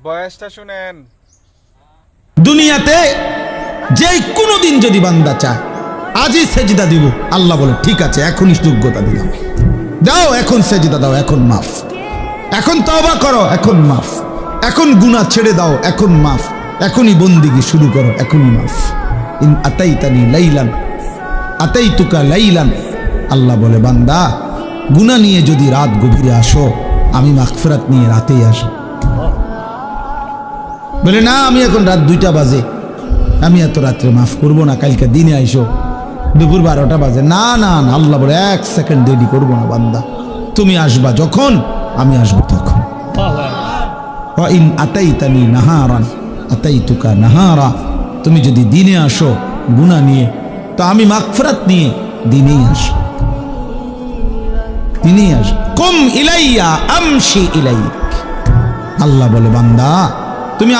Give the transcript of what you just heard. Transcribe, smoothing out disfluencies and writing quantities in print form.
বয়সটা শুনেন। দুনিয়াতে যে কোনো দিন যদি বান্দা চায় আজই সেজদা দিব, আল্লাহ বলে ঠিক আছে এখনই যোগ্যতা দিলাম, দাও এখন সেজদা দাও, এখন মাফ, এখন তওবা করো, এখন মাফ, এখন গুনাহ ছেড়ে দাও, এখন মাফ, এখনই বন্দিগি শুরু করো, এখনই মাফ। ইন আতাইতানি লাইলান আতাইতুকা লাইলান, আল্লাহ বলে বান্দা গুনাহ নিয়ে যদি রাত গভীরে আসো আমি মাগফিরাত নিয়ে রাতেই আসো। বলে না আমি এখন রাত 2টা বাজে, আমি এত রাত্রে মাফ করবো না, কালকে দিনে আইসো, দুপুর 12টা বাজে, না না না, আল্লাহ বলে 1 সেকেন্ড দেরি করবো না বান্দা, তুমি আসবা যখন আমি আসবো তখন। ওয়া ইন আতাইতানি নাহারান আতাইতুকা নাহারা, তুমি যদি দিনে আসো গুনাহ নিয়ে তো আমি মাগফিরাত নিয়ে দিনেই আসো, দিনেই আসো। কুম ইলাইয়া আমশি ইলাইক, আল্লাহ বলে বান্দা তুমি